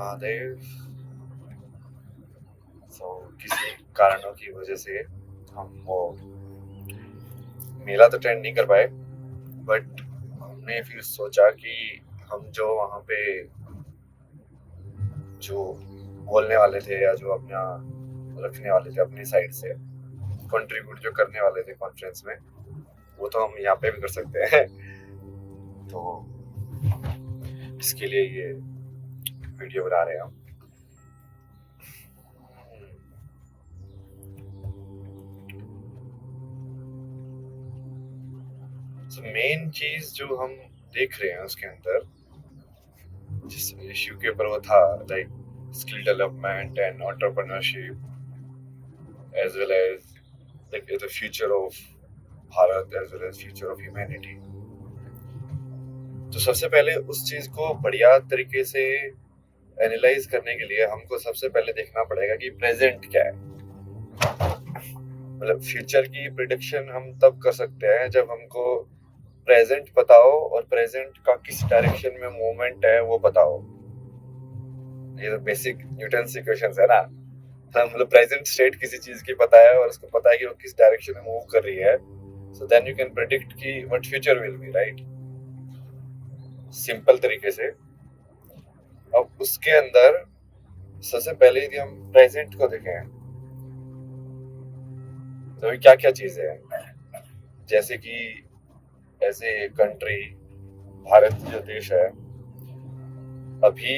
महादेव। तो किसी कारणों की वजह से हम वो मेला तो अटेंड नहीं कर पाए, बट हमने फिर सोचा कि हम जो वहाँ पे जो बोलने वाले थे या जो अपना रखने वाले थे अपनी साइड से कंट्रीब्यूट जो करने वाले थे कॉन्फ्रेंस में, वो तो हम यहाँ पे भी कर सकते हैं। तो इसके लिए ये वीडियो बना रहे हैं हम। तो मेन चीज जो हम देख रहे हैं उसके अंदर जिस इश्यू के ऊपर वो था, like skill development and entrepreneurship as well as like the future of Bharat as well as future of humanity. तो सबसे पहले उस चीज को बढ़िया तरीके से एनालाइज करने के लिए हमको सबसे पहले देखना पड़ेगा कि प्रेजेंट क्या है। मतलब फ्यूचर की प्रिडिक्शन हम तब कर सकते हैं जब हमको प्रेजेंट पता हो और प्रेजेंट का किस डायरेक्शन में मूवमेंट है वो पता हो। ये तो बेसिक न्यूटन इक्वेशंस है ना। मतलब प्रेजेंट स्टेट किसी चीज की पता है और उसको पता है कि वो किस डायरेक्शन में मूव कर रही है, so then you can predict कि what future will be, right. Simple तरीके से। अब उसके अंदर सबसे पहले यदि हम प्रेजेंट को देखें तो क्या क्या चीजें हैं, जैसे कि एज ए कंट्री भारत जो देश है, अभी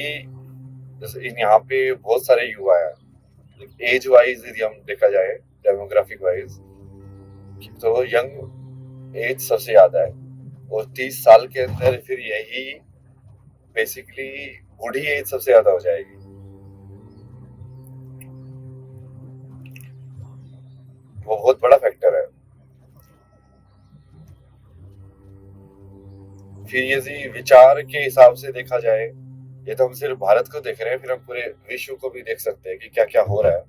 जैसे यहाँ पे बहुत सारे युवा है। एज वाइज यदि हम देखा जाए डेमोग्राफिक वाइज तो यंग एज सबसे ज्यादा है, और 30 साल के अंदर फिर यही बेसिकली बूढ़ी एज सबसे ज्यादा हो जाएगी। वो बहुत बड़ा फैक्टर है। फिर यदि विचार के हिसाब से देखा जाए, ये तो हम सिर्फ भारत को देख रहे हैं, फिर हम पूरे विश्व को भी देख सकते हैं कि क्या क्या हो रहा है।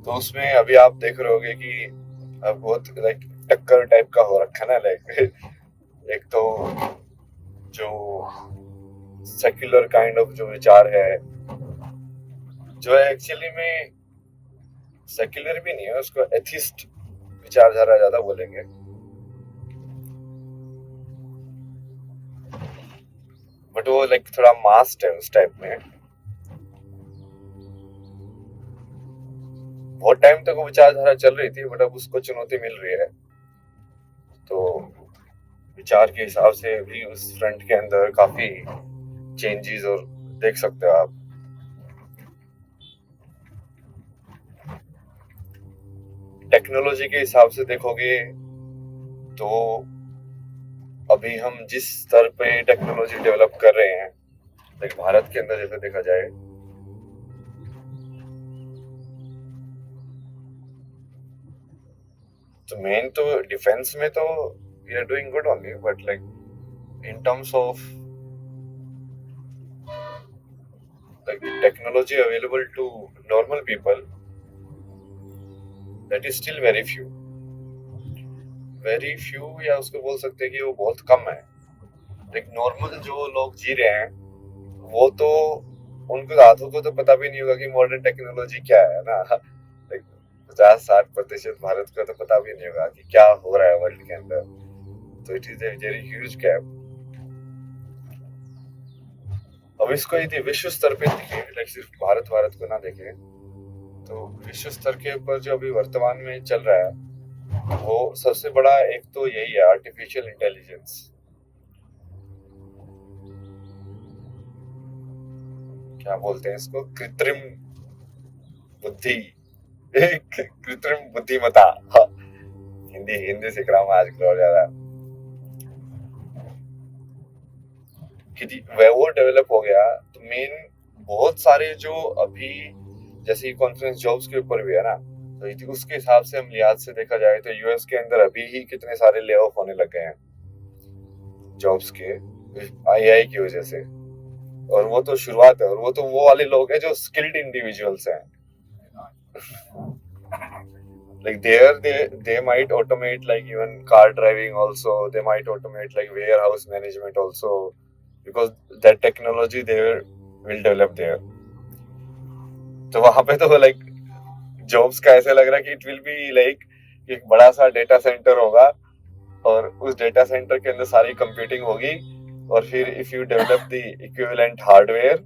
तो उसमें अभी आप देख रहे होगे कि अब बहुत लाइक टक्कर टाइप का हो रखा है ना। लाइक एक तो जो सेक्युलर काइंड ऑफ जो विचार है, जो एक्चुअली में सेक्युलर भी नहीं है, उसको एथिस्ट विचारधारा ज्यादा बोलेंगे। बट वो लाइक थोड़ा मास्ट है उस टाइप में। बहुत टाइम तक वो विचारधारा चल रही थी, बट अब उसको चुनौती मिल रही है। तो विचार के हिसाब से भी उस फ्रंट के अंदर काफी चेंजेस और देख सकते हो आप। टेक्नोलॉजी के हिसाब से देखोगे तो अभी हम जिस स्तर पे टेक्नोलॉजी डेवलप कर रहे हैं, लाइक भारत के अंदर जैसे देखा जाए, तो मेन तो डिफेंस में तो we are doing good only, but like in terms of like the technology available to normal people, that is still very few, या उसको बोल सकते हैं कि वो बहुत कम है। लाइक नॉर्मल जो लोग जी रहे हैं वो तो उनको आधों को तो पता भी नहीं होगा कि मॉडर्न टेक्नोलॉजी क्या है ना। लाइक 50-60% भारत को तो पता भी नहीं होगा कि क्या हो रहा है वर्ल्ड के अंदर। तो it is a very huge gap. अब इसको यदि विश्व स्तर पे देखें, लाइक सिर्फ भारत को ना देखें, तो विश्व स्तर के ऊपर जो अभी वर्तमान में चल रहा है वो सबसे बड़ा एक तो यही है, आर्टिफिशियल इंटेलिजेंस। क्या बोलते हैं इसको, कृत्रिम बुद्धि, कृत्रिम बुद्धिमत्ता। हाँ, हिंदी सीख रहा हूँ आजकल और ज्यादा। वो डेवलप हो गया तो मेन बहुत सारे जो अभी जैसे कॉन्फ्रेंस जॉब्स के ऊपर भी है ना, तो उसके हिसाब से हम लिहाज से देखा जाए तो यूएस के अंदर अभी ही कितने सारे ले ऑफ होने लगे हैं जॉब्स के, आईआई की वजह से। और वो तो शुरुआत है, और वो तो वो वाले लोग हैं जो स्किल्ड इंडिविजुअल्स हैं। Like there they might automate like even car driving also, they might automate like warehouse management also, because that technology there will develop there. तो वहां पे तो like जॉब्स का ऐसे लग रहा है कि इट विल बी लाइक एक बड़ा सा डेटा सेंटर होगा और उस डेटा सेंटर के अंदर सारी कंप्यूटिंग होगी और फिर if you develop the equivalent hardware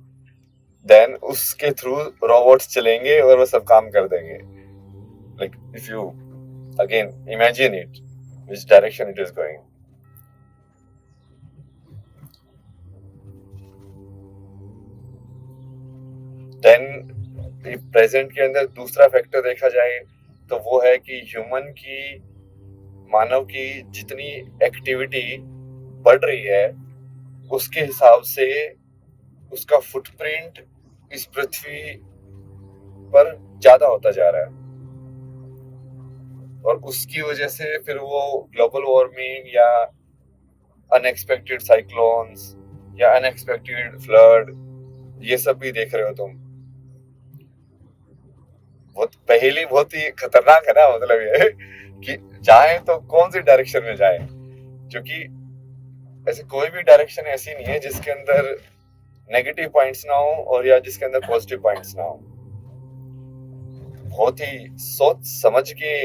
then उसके थ्रू रोबोट्स चलेंगे और वो सब काम कर देंगे. Like if you again imagine it which direction it is going. Then present के अंदर दूसरा फैक्टर देखा जाए तो वो है कि ह्यूमन की मानव की जितनी एक्टिविटी बढ़ रही है उसके हिसाब से उसका फुटप्रिंट इस पृथ्वी पर ज्यादा होता जा रहा है और उसकी वजह से फिर वो ग्लोबल वार्मिंग या अनएक्सपेक्टेड साइक्लोन्स या अनएक्सपेक्टेड फ्लड ये सब भी देख रहे हो तुम. पहली बहुत ही खतरनाक है ना, मतलब ये कि जाए तो कौन सी डायरेक्शन में जाए, क्योंकि ऐसे कोई भी डायरेक्शन ऐसी नहीं है जिसके अंदर नेगेटिव पॉइंट्स ना हो और या जिसके अंदर पॉजिटिव पॉइंट्स ना हो. बहुत ही सोच समझ के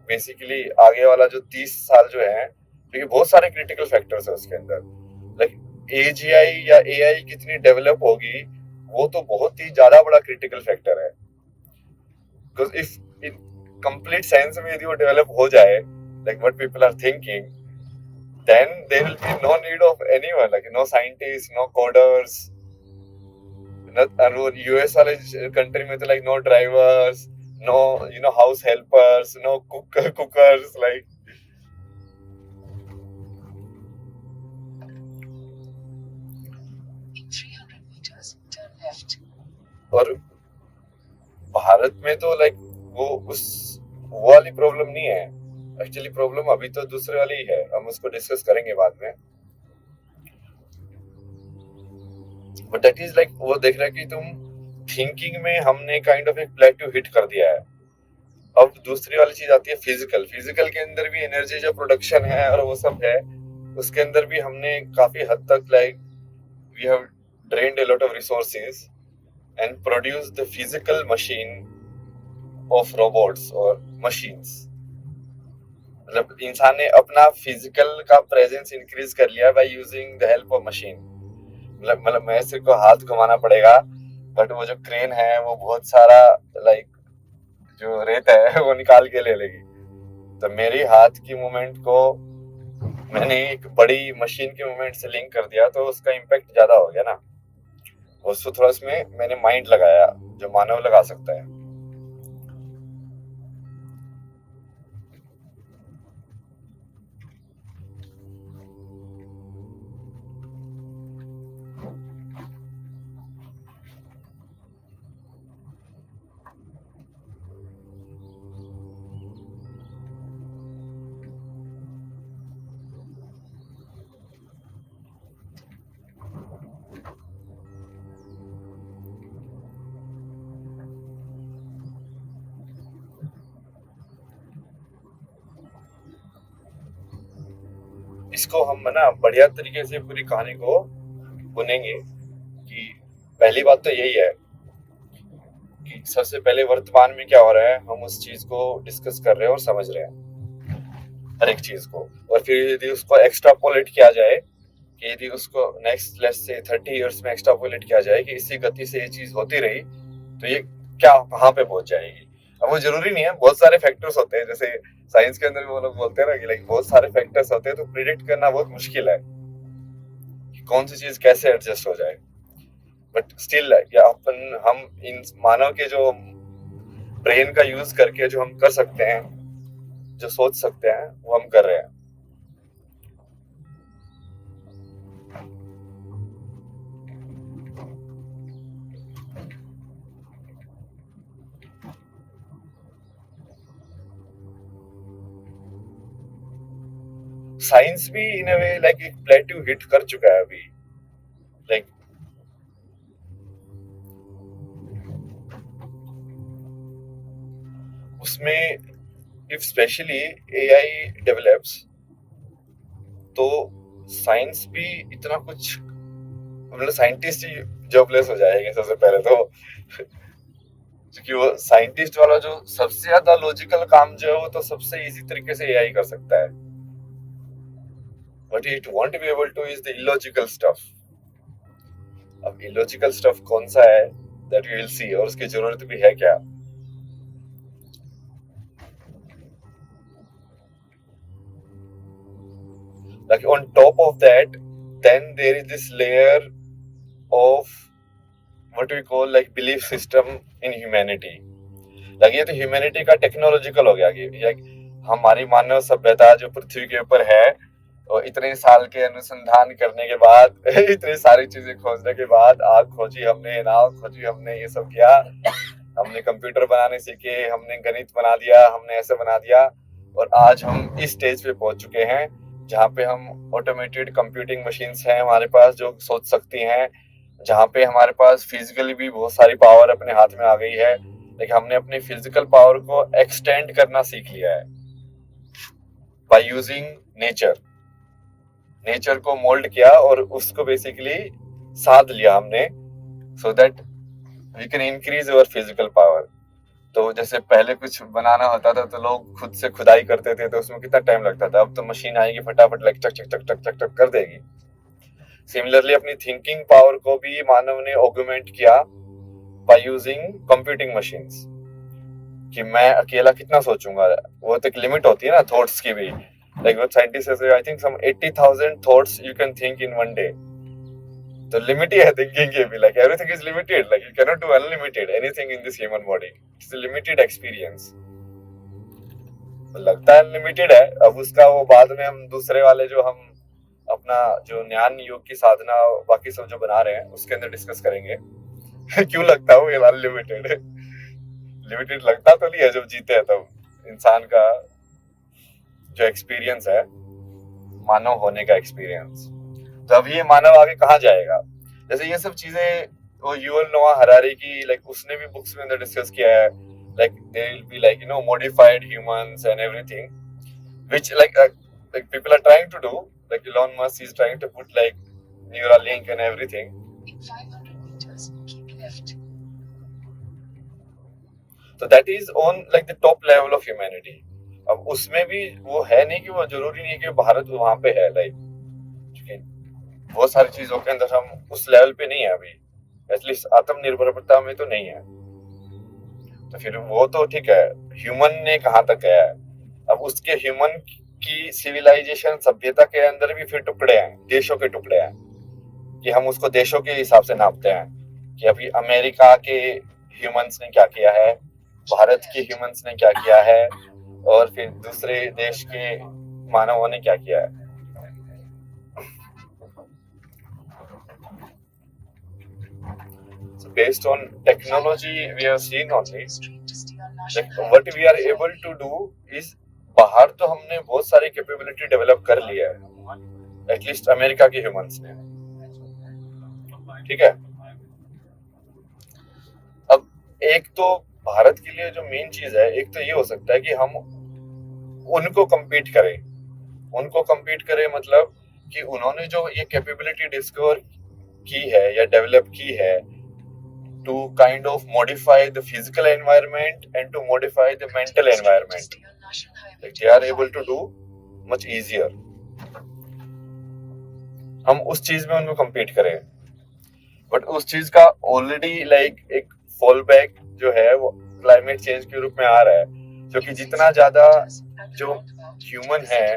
बेसिकली आगे वाला जो 30 साल जो है, क्योंकि बहुत सारे क्रिटिकल फैक्टर्स है उसके अंदर. लाइक एजीआई या एआई कितनी डेवलप होगी वो तो बहुत ही ज्यादा बड़ा क्रिटिकल फैक्टर है. Because if in complete science में यदि वो डेवलप हो जाए like what people are thinking, then there will be no need of anyone, like no scientists, no coders. और वो यूएस वाले कंट्री में तो like no drivers, no house helpers, no cookers like. In 300 meters, turn left. और भारत में तो like वो वाली प्रॉब्लम नहीं है. एक्चुअली प्रॉब्लम अभी तो दूसरे वाली ही है, हम उसको डिस्कस करेंगे बाद में. बट दैट इज लाइक वो देख रहा है कि तुम थिंकिंग में हमने काइंड ऑफ एक प्लेट्यू हिट कर दिया है. अब दूसरी वाली चीज आती है फिजिकल के अंदर भी एनर्जी जो प्रोडक्शन है और वो सब है उसके अंदर भी हमने काफी हद तक like we have drained a lot of resources and produce the physical machine of robots or machines. मतलब इंसान ने अपना फिजिकल का प्रेजेंस इंक्रीज कर लिया by using the help of machine. मतलब मैं सिर्फ को हाथ घुमाना पड़ेगा बट वो जो क्रेन है वो बहुत सारा लाइक जो रेत है वो निकाल के ले लेगी. तो मेरी हाथ की मूवमेंट को मैंने एक बड़ी मशीन की मूवमेंट से लिंक कर दिया तो उसका इम्पैक्ट ज्यादा हो गया ना. उसको थोड़ा इसमें मैंने माइंड लगाया जो मानव लगा सकता है. इसको हम ना बढ़िया तरीके से पूरी कहानी को बुनेंगे कि पहली बात तो यही है कि सबसे पहले वर्तमान में क्या हो रहा है हम उस चीज को डिस्कस कर रहे हैं और समझ रहे हैं हर एक चीज को. और फिर यदि उसको एक्स्ट्रापोलेट किया जाए कि यदि उसको नेक्स्ट लेट्स से 30 इयर्स में एक्स्ट्रापोलेट किया जाए कि इसी गति से ये चीज होती रही तो ये क्या कहाँ पे पहुंच जाएगी. अब वो जरूरी नहीं है, बहुत सारे फैक्टर्स होते हैं. जैसे साइंस के अंदर भी वो लोग बोलते हैं ना कि लाइक बहुत सारे फैक्टर्स होते हैं तो प्रिडिक्ट करना बहुत मुश्किल है कि कौन सी चीज कैसे एडजस्ट हो जाए. बट स्टिल अपन हम इन मानव के जो ब्रेन का यूज करके जो हम कर सकते हैं जो सोच सकते हैं वो हम कर रहे हैं. साइंस भी इन अ वे लाइक एक प्लेट्यू हिट कर चुका है अभी. लाइक उसमें if especially AI develops, तो साइंस भी इतना कुछ, मतलब साइंटिस्ट ही जॉबलेस हो जाएंगे सबसे पहले तो, क्योंकि वो साइंटिस्ट वाला जो सबसे ज्यादा लॉजिकल काम जो है वो तो सबसे इजी तरीके से एआई कर सकता है, but it won't be able two is the illogical stuff. अब इलॉजिकल स्टफ कौन सा है दैट वी विल सी, और उसकी जरूरत भी है क्या। Like on top of that, then there is this layer of what we call like belief system in humanity. like ये तो ह्यूमैनिटी का टेक्नोलॉजिकल हो गया कि like हमारी मानव सभ्यता जो पृथ्वी के ऊपर है, और इतने साल के अनुसंधान करने के बाद इतनी सारी चीजें खोजने के बाद, आग खोजी हमने, नाव खोजी हमने, ये सब किया हमने, कंप्यूटर बनाने सीखे हमने, गणित बना दिया हमने, ऐसे बना दिया, और आज हम इस स्टेज पे पहुंच चुके हैं जहाँ पे हम ऑटोमेटेड कंप्यूटिंग मशीन्स हैं हमारे पास जो सोच सकती हैं, जहाँ पे हमारे पास फिजिकली भी बहुत सारी पावर अपने हाथ में आ गई है, लेकिन हमने अपनी फिजिकल पावर को एक्सटेंड करना सीख लिया है बाय यूजिंग नेचर। नेचर को मोल्ड किया और उसको बेसिकली साध लिया हमने, so that we can increase our physical power. तो जैसे पहले कुछ बनाना होता था तो लोग खुद से खुदाई करते थे, तो उसमें कितना टाइम लगता था, अब तो मशीन आएगी फटाफट लाइक टक टक टक टक टक टक कर देगी। सिमिलरली अपनी थिंकिंग पावर को भी मानव ने ऑगमेंट किया बाय यूजिंग कंप्यूटिंग मशीन्स, कि मैं अकेला कितना सोचूंगा, वो तो एक लिमिट होती है ना थॉट्स की भी, लाइक वो साइंटिस्ट से I think some 80,000 thoughts you can think in one day. तो लिमिट ही है थिंकिंग की भी, like everything is limited, like you can not do unlimited anything in this human body, it's a limited experience. लगता है unlimited है, अब उसका वो बाद में हम दूसरे वाले जो हम अपना जो ज्ञान योग की साधना बाकी सब जो बना रहे हैं उसके अंदर डिस्कस करेंगे क्यों लगता है वो ये अनलिमिटेड है। लिमिटेड लगता तो नहीं है जब जीते हैं तब, इंसान का जो एक्सपीरियंस है मानव होने का एक्सपीरियंस। तो अब ये मानव आगे कहाँ जाएगा, जैसे ये सब चीजें वो युवल नोआ हरारी की लाइक उसने भी बुक्स में अंदर डिस्कस किया है, like there will be like you know modified humans and everything, which like people are trying to do, like Elon Musk is trying to put like Neuralink and everything. In 500 meters, keep left. So that is on like the top level of humanity. अब उसमें भी वो है नहीं कि वो जरूरी नहीं है कि भारत वहां पे है, लाइक बहुत सारी चीजों के अंदर हम उस लेवल पे नहीं है अभी, एटलीस्ट आत्मनिर्भरता में तो नहीं है। तो फिर वो तो ठीक है, ह्यूमन ने कहाँ तक गया है, अब उसके ह्यूमन की सिविलाइजेशन सभ्यता के अंदर भी फिर टुकड़े हैं, देशों के टुकड़े हैं, कि हम उसको देशों के हिसाब से नापते हैं कि अभी अमेरिका के ह्यूमंस ने क्या किया है, भारत के ह्यूमंस ने क्या किया है, और फिर दूसरे देश के मानवों ने क्या किया है। So based on technology we have seen only, like what we are able to do is, बाहर तो हमने बहुत सारी कैपेबिलिटी डेवलप कर लिया है, एटलीस्ट अमेरिका के ह्यूमंस ने, ठीक है। अब एक तो भारत के लिए जो मेन चीज है, एक तो ये हो सकता है कि हम उनको कम्पीट करें मतलब कि उन्होंने जो ये कैपेबिलिटी डिस्कवर की है या डेवलप की है to kind of modify the physical environment and to modify the mental environment, like they are able to do much easier, हम उस चीज में उनको compete करें। बट उस चीज का ऑलरेडी लाइक एक फॉल बैक जो है वो क्लाइमेट चेंज के रूप में आ रहा है, क्योंकि जितना ज्यादा जो ह्यूमन है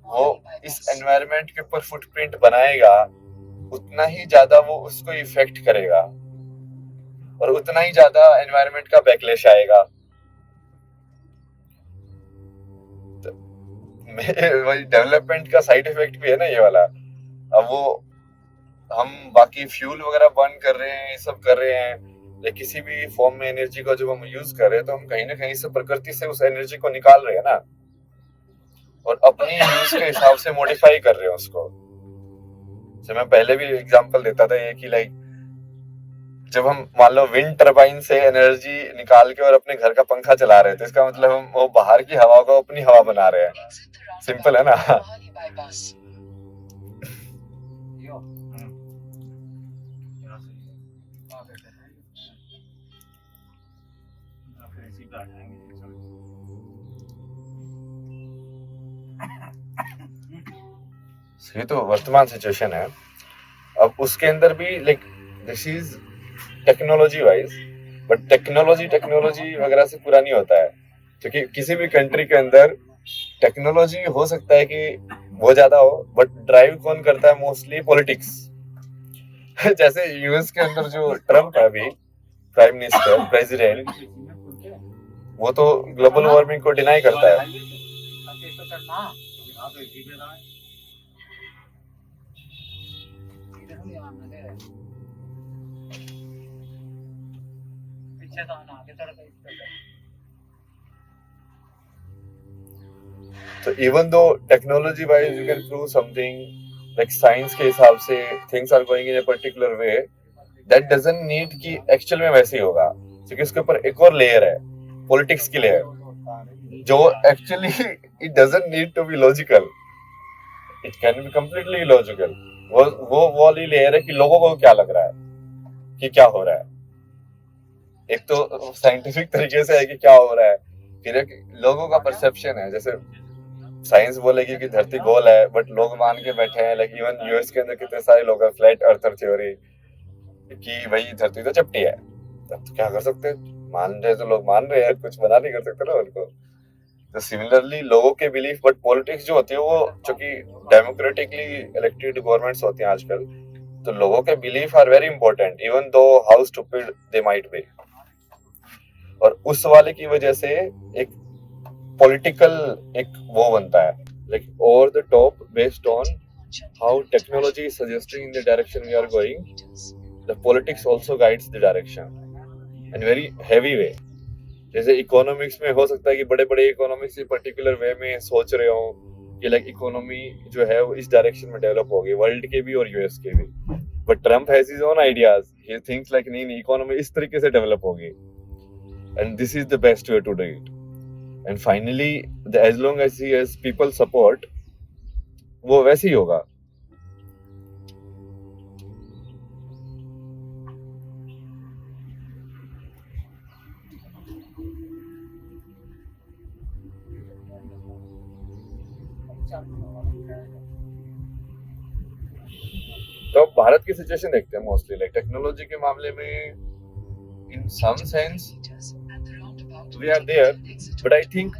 वो इस एनवायरनमेंट के ऊपर फुटप्रिंट बनाएगा, उतना ही ज्यादा वो उसको इफेक्ट करेगा और उतना ही ज्यादा एनवायरनमेंट का बैकलैश आएगा। डेवलपमेंट का साइड इफेक्ट भी है ना ये वाला। अब वो हम बाकी फ्यूल वगैरह बर्न कर रहे हैं, ये सब कर रहे हैं, या किसी भी फॉर्म में एनर्जी को जब हम यूज कर रहे हैं तो हम कहीं ना कहीं से प्रकृति से उस एनर्जी को निकाल रहे हैं ना, और अपनी यूज के हिसाब से मॉडिफाई कर रहे हैं उसको। मैं पहले भी एग्जांपल देता था ये कि लाइक जब हम मान लो विंड टरबाइन से एनर्जी निकाल के और अपने घर का पंखा चला रहे हैं, तो इसका मतलब हम वो बाहर की हवा को अपनी हवा बना रहे हैं। सिंपल है ना। ये तो वर्तमान सिचुएशन है। अब उसके अंदर भी like this is technology wise, but technology वगैरह से पूरा नहीं होता है, क्योंकि किसी भी कंट्री के अंदर टेक्नोलॉजी हो सकता है कि वो ज्यादा हो, बट ड्राइव कौन करता है? Mostly politics. जैसे यूएस के अंदर जो ट्रम्प है अभी प्राइम मिनिस्टर प्रेसिडेंट, वो तो ग्लोबल वार्मिंग को डिनाई करता है। तो even though technology wise you can prove something, like science के हिसाब से things are going in a particular way, that doesn't need कि एक्चुअल में वैसे ही होगा, क्योंकि उसके ऊपर एक और लेयर है, पॉलिटिक्स की लेयर, जो actually it doesn't need to be logical, it can be completely illogical. वो वाली लेयर है कि लोगों को क्या लग रहा है कि क्या हो रहा है। एक तो साइंटिफिक तरीके से है कि क्या हो रहा है, फिर एक लोगों का परसेप्शन है। जैसे साइंस बोलेगी कि धरती गोल है, बट लोग मान के बैठे हैं। लाइक इवन यूएस के अंदर कितने सारे लोग हैं, फ्लैट अर्थर थ्योरी, कि भाई धरती तो चपटी है। तब तो क्या कर सकते हैं, मान रहे तो लोग मान रहे हैं, कुछ मना नहीं कर सकते ना उनको। तो सिमिलरली लोगों के बिलीफ, बट पॉलिटिक्स जो होती है वो, चूंकि डेमोक्रेटिकली इलेक्टेड गवर्नमेंट्स होती हैं आजकल, तो लोगों के belief are very important, even though how stupid they might be. और उस वाले की वजह से एक पॉलिटिकल एक वो बनता है, like over the top, based on how technology is suggesting in the direction we are going, the politics also guides the direction in very heavy way. जैसे इकोनॉमिक्स में हो सकता है कि बड़े बड़े इकोनॉमिक्स पर्टिकुलर वे में सोच रहे हो कि लाइक इकोनॉमी जो है वो इस डायरेक्शन में डेवलप होगी, वर्ल्ड के भी और यूएस के भी। But Trump has his own ideas, he thinks like नहीं इकोनॉमी इस तरीके से डेवलप होगी, and this is the best way to do it. And finally as long as he has people support, वो वैसे ही होगा। तो भारत की सिचुएशन देखते हैं मोस्टली, लाइक टेक्नोलॉजी के मामले में in some sense we are there, but I think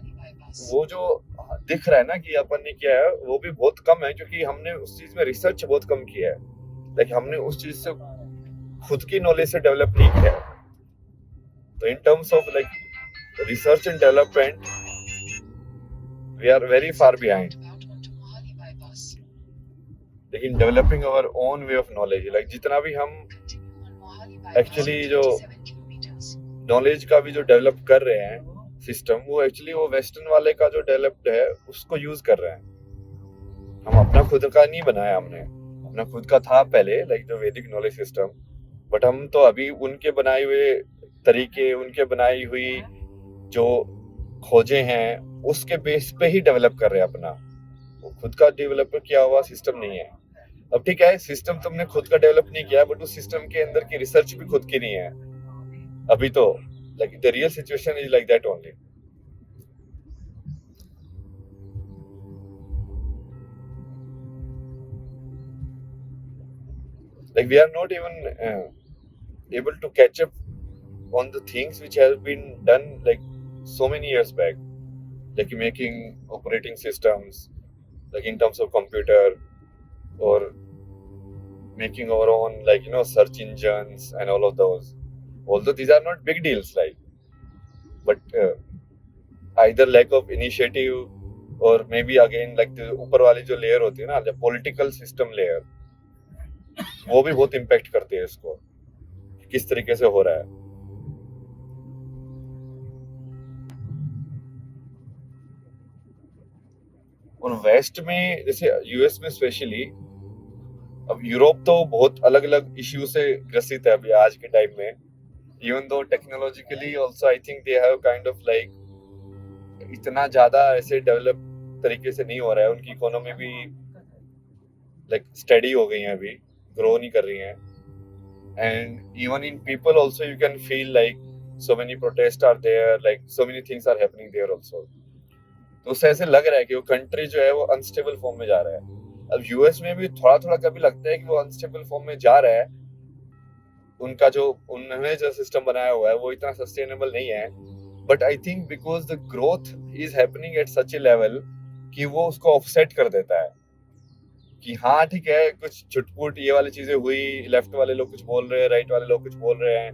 वो जो दिख रहा है ना कि अपन ने किया है, वो भी बहुत कम है, क्योंकि हमने उस चीज में रिसर्च बहुत कम किया है। लाइक हमने उस चीज से खुद की नॉलेज से डेवलप नहीं किया है। तो in terms of like research and development we are very far behind. लेकिन developing our own way of knowledge, like जितना भी हम एक्चुअली जो नॉलेज का भी जो डेवलप कर रहे हैं सिस्टम, वो एक्चुअली वो वेस्टर्न वाले का जो डेवलप्ड है उसको यूज कर रहे हैं। हम अपना खुद का नहीं बनाया, हमने अपना खुद का था पहले, लाइक जो वैदिक नॉलेज सिस्टम, बट हम तो अभी उनके बनाए हुए तरीके, उनके बनाई हुई जो खोजे हैं उसके बेस पे ही डेवलप कर रहे हैं अपना। वो खुद का डेवलप किया हुआ सिस्टम नहीं है। अब ठीक है, सिस्टम तुमने खुद का डेवलप नहीं किया, बट उस सिस्टम के अंदर की रिसर्च भी खुद की नहीं है अभी तो। Like the real situation is like that only. Like we are not even able to catch up on the things which have been done like so many years back, like making operating systems, like in terms of computer, or making our own like search engines and all of those. Although these are not big deals, like, but either lack of initiative or maybe again like the ऊपर वाली जो layer होती है ना, the political system layer, वो भी बहुत impact करती है इसको, किस तरीके से हो रहा है। और वेस्ट में जैसे यूएस में स्पेशली अब यूरोप तो बहुत अलग अलग इश्यू से ग्रसित है अभी आज के टाइम में, even though technologically also I think they have kind of like इतना ज्यादा ऐसे डेवलप तरीके से नहीं हो रहा है, उनकी इकोनॉमी भी लाइक स्टडी हो गई है, अभी ग्रो नहीं कर रही है। And even in people also you can feel like so many protest are there, like so many things are happening there also. तो उससे ऐसे लग रहा है कि वो कंट्री जो है वो अनस्टेबल फॉर्म में जा रहा है। अब यूएस में भी थोड़ा थोड़ा कभी लगता है कि वो अनस्टेबल फॉर्म में जा रहा है, उनका जो उन्होंने जो सिस्टम बनाया हुआ है वो इतना सस्टेनेबल नहीं है। But I think because the growth is happening at such A level कि वो उसको ऑफसेट कर देता है कि हाँ ठीक है, कुछ छुटपुट ये वाली चीजें हुई, लेफ्ट वाले लोग कुछ बोल रहे हैं, राइट वाले लोग कुछ बोल रहे हैं,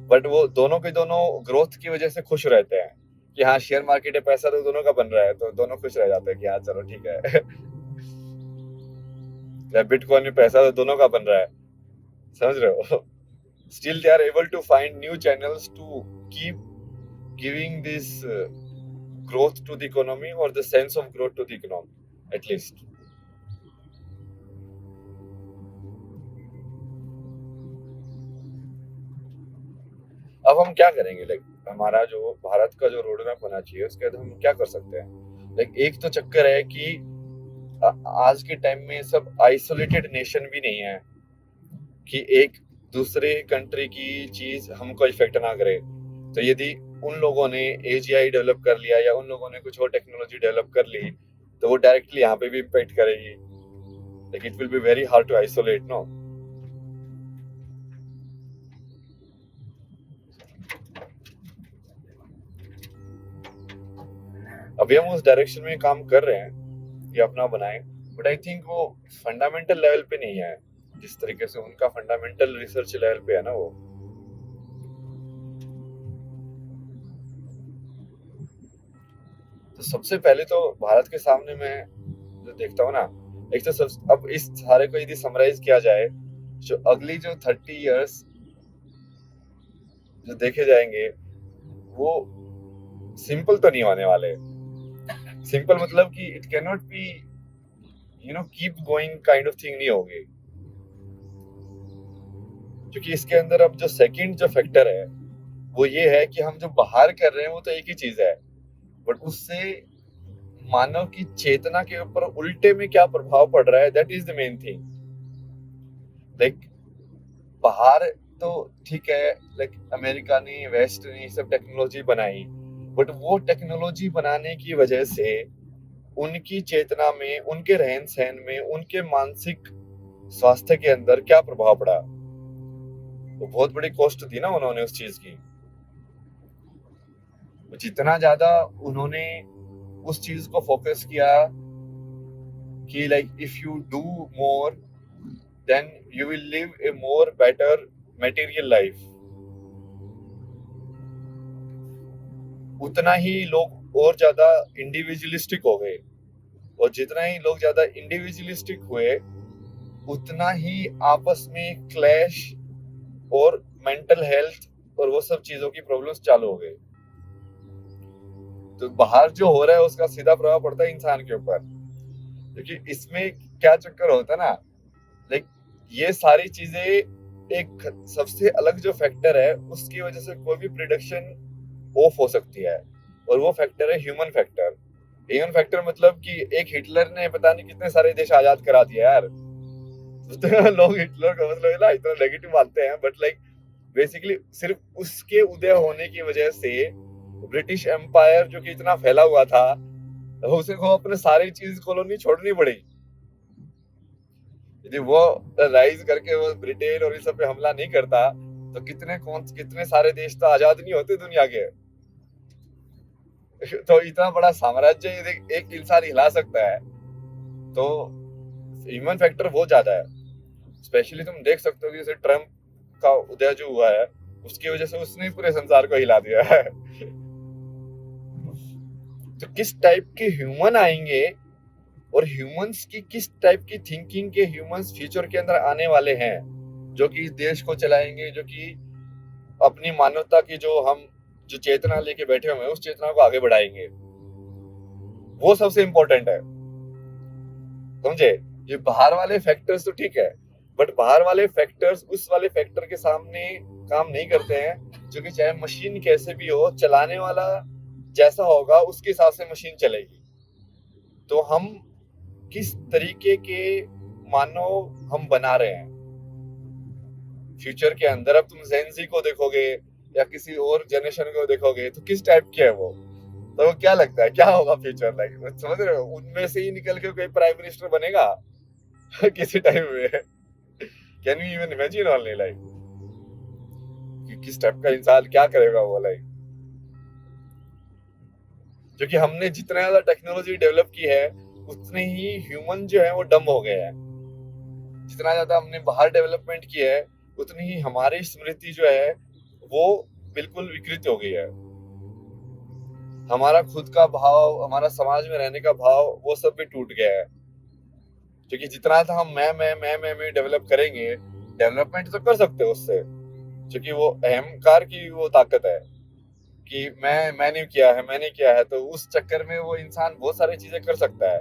बट वो दोनों के दोनों ग्रोथ की वजह से खुश रहते हैं कि हाँ शेयर मार्केट है, पैसा तो दोनों का बन रहा है, तो दोनों खुश रह जाते हैं कि हाँ चलो ठीक है। बिटकॉइन में पैसा तो दोनों का बन रहा है, समझ रहे हो। Still they are able to find new channels to keep giving this growth to the economy, or the sense of growth to the economy at least. अब हम क्या करेंगे, लाइक हमारा जो भारत का जो रोड मैप होना चाहिए उसके बाद हम क्या कर सकते हैं। लाइक एक तो चक्कर है कि आज के टाइम में सब आइसोलेटेड नेशन भी नहीं है कि एक दूसरे कंट्री की चीज हमको इफेक्ट ना करे। तो यदि उन लोगों ने एजीआई डेवलप कर लिया या उन लोगों ने कुछ और टेक्नोलॉजी डेवलप कर ली तो वो डायरेक्टली यहाँ पे भी इम्पैक्ट करेगी। Like it will be very hard to isolate, no. अभी हम उस डायरेक्शन में काम कर रहे हैं कि अपना बनाए, बट आई थिंक वो फंडामेंटल लेवल पे नहीं है जिस तरीके से उनका फंडामेंटल रिसर्च लेवल पे है ना वो। तो सबसे पहले तो भारत के सामने मैं जो देखता हूँ ना, एक तो अब इस सारे को यदि समराइज किया जाए, जो अगली जो 30 इयर्स जो देखे जाएंगे वो सिंपल तो नहीं होने वाले। सिंपल मतलब कि it can not be keep going kind of thing नहीं होगी, क्योंकि इसके अंदर अब जो सेकंड जो फैक्टर है वो ये है कि हम जो बाहर कर रहे हैं वो तो एक ही चीज है, बट उससे मानव की चेतना के ऊपर उल्टे में क्या प्रभाव पड़ रहा है, that is the main thing. Like बाहर तो ठीक है, लाइक अमेरिका ने, वेस्ट ने सब टेक्नोलॉजी बनाई, बट वो टेक्नोलॉजी बनाने की वजह से उनकी चेतना में, उनके रहन सहन में, उनके मानसिक स्वास्थ्य के अंदर क्या प्रभाव पड़ा। तो बहुत बड़ी कॉस्ट दी ना उन्होंने उस चीज की। जितना ज्यादा उन्होंने उस चीज को फोकस किया कि like if you do more than you will live A more better material life, उतना ही लोग और ज्यादा इंडिविजुअलिस्टिक हो गए, और जितना ही लोग ज्यादा इंडिविजुअलिस्टिक हुए उतना ही आपस में क्लैश और मेंटल हेल्थ और वो सब चीजों की प्रॉब्लम्स चालू हो गई। तो बाहर जो हो रहा है उसका सीधा प्रभाव पड़ता है इंसान के ऊपर, क्योंकि इसमें क्या चक्कर होता है ना, लाइक ये सारी चीजें एक सबसे अलग जो फैक्टर है उसकी वजह से कोई भी प्रिडिक्शन ऑफ हो सकती है, और वो फैक्टर है ह्यूमन फैक्टर। ह्यूमन फैक्टर मतलब कि एक हिटलर ने पता नहीं कितने सारे देश आजाद करा दिया यार। तो लोग हिटलर का मतलब ना इतना नेगेटिव मानते हैं, बट लाइक बेसिकली सिर्फ उसके उदय होने की वजह से ब्रिटिश एम्पायर जो कि इतना फैला हुआ था, उसे को अपने सारी चीज कॉलोनी छोड़नी पड़ी। यदि वो राइज करके वो ब्रिटेन और इस सब पे हमला नहीं करता तो कितने सारे देश तो आजाद नहीं होते दुनिया के। तो इतना बड़ा साम्राज्य एक इंसान हिला सकता है, तो ह्यूमन फैक्टर बहुत ज्यादा है। स्पेशली तुम देख सकते हो कि जैसे ट्रम्प का उदय जो हुआ है उसकी वजह से उसने पूरे संसार को हिला दिया है। तो किस टाइप के ह्यूमन आएंगे और ह्यूमंस की किस टाइप की थिंकिंग के ह्यूमंस फ्यूचर के अंदर आने वाले हैं, जो कि इस देश को चलाएंगे, जो कि अपनी मानवता की जो चेतना लेके बैठे हुए हैं उस चेतना को आगे बढ़ाएंगे, वो सबसे इंपॉर्टेंट है। समझे? ये बाहर वाले फैक्टर्स तो ठीक है, बट बाहर वाले फैक्टर्स उस वाले फैक्टर के सामने काम नहीं करते हैं, जो कि चाहे मशीन कैसे भी हो, चलाने वाला जैसा होगा उसके हिसाब से मशीन चलेगी। तो हम किस तरीके के मानव हम बना रहे हैं फ्यूचर के अंदर। अब तुम जेनजी को देखोगे या किसी और जनरेशन को देखोगे तो किस टाइप के है वो, तो क्या लगता है क्या होगा फ्यूचर, लाइक समझ रहे हो, उनमें से ही निकल के कोई प्राइम मिनिस्टर बनेगा किसी टाइम में। Can you even imagine only like कि किस टाइप का इंसान क्या करेगा वो, लाइक क्योंकि हमने जितना ज्यादा टेक्नोलॉजी डेवलप की है उतने ही ह्यूमन जो है वो डम हो गए हैं। जितना ज्यादा हमने बाहर डेवलपमेंट की है उतनी ही हमारी स्मृति जो है वो बिल्कुल विकृत हो गई है। हमारा खुद का भाव, हमारा समाज में रहने का भाव, वो सब भी टूट गया है। क्योंकि जितना था हम मैं डेवलप करेंगे, डेवलपमेंट तो कर सकते हो उससे, क्योंकि वो अहंकार की वो ताकत है कि मैंने किया है, मैंने किया है, तो उस चक्कर में वो इंसान बहुत सारी चीजें कर सकता है।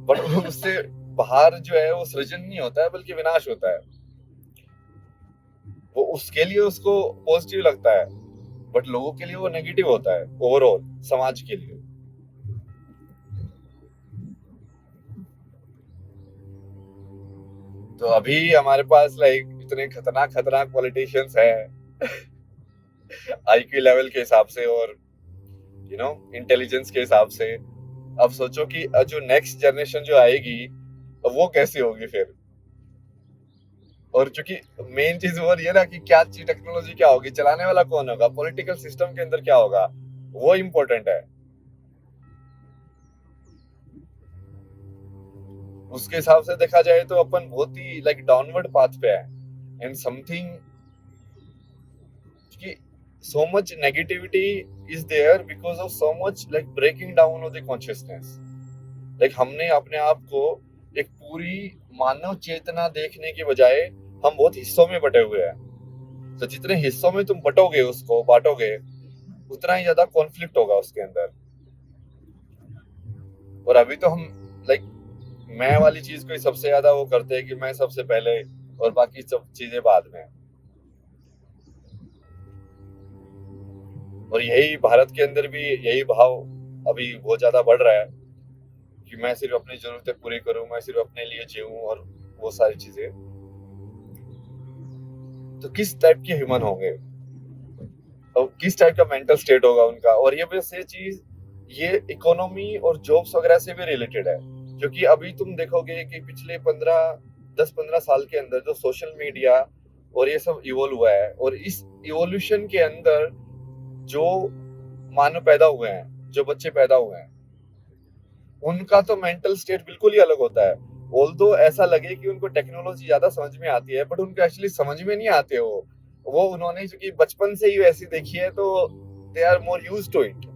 बट उससे बाहर जो है वो सृजन नहीं होता है बल्कि विनाश होता है। वो उसके लिए उसको पॉजिटिव लगता है, बट लोगों के लिए वो नेगेटिव होता है ओवरऑल समाज के लिए। तो अभी हमारे पास लाइक इतने खतरनाक पॉलिटिशियंस हैं आईक्यू लेवल के हिसाब से और इंटेलिजेंस के हिसाब से। अब सोचो कि जो नेक्स्ट जनरेशन जो आएगी वो कैसी होगी फिर। और चूंकि मेन चीज वो ये ना कि क्या चीज टेक्नोलॉजी क्या होगी, चलाने वाला कौन होगा, पॉलिटिकल सिस्टम के अंदर क्या होगा, वो इम्पोर्टेंट है। उसके हिसाब से देखा जाए तो अपन बहुत ही लाइक डाउनवर्ड पाथ पे है एंड समथिंग कि so much negativity is there because of so much like breaking down of the consciousness। Like हमने अपने आप को एक पूरी मानव चेतना देखने के बजाय हम बहुत हिस्सों में बटे हुए हैं। तो जितने हिस्सों में तुम बटोगे, उसको बांटोगे, उतना ही ज्यादा कॉन्फ्लिक्ट होगा उसके अंदर। और अभी तो हम लाइक मैं वाली चीज को ही सबसे ज्यादा वो करते हैं कि मैं सबसे पहले और बाकी सब चीजें बाद में। और यही भारत के अंदर भी यही भाव अभी बहुत ज्यादा बढ़ रहा है कि मैं सिर्फ अपनी जरूरतें पूरी करूं, मैं सिर्फ अपने लिए जीऊं और वो सारी चीजें। तो किस टाइप के ह्यूमन होंगे और किस टाइप का मेंटल स्टेट होगा उनका। और ये बस ये चीज ये इकोनॉमी और जॉब्स वगैरह से भी रिलेटेड है, क्योंकि अभी तुम देखोगे कि पिछले 10-15 साल के अंदर जो सोशल मीडिया और ये सब इवोल्व हुआ है, और इस इवोल्यूशन के अंदर जो मानव पैदा हुए हैं, जो बच्चे पैदा हुए हैं, उनका तो मेंटल स्टेट बिल्कुल ही अलग होता है। ऑल्दो ऐसा लगे कि उनको टेक्नोलॉजी ज्यादा समझ में आती है, बट उनको एक्चुअली समझ में नहीं आते वो उन्होंने क्योंकि बचपन से ही वैसी देखी है, तो they are more used to it.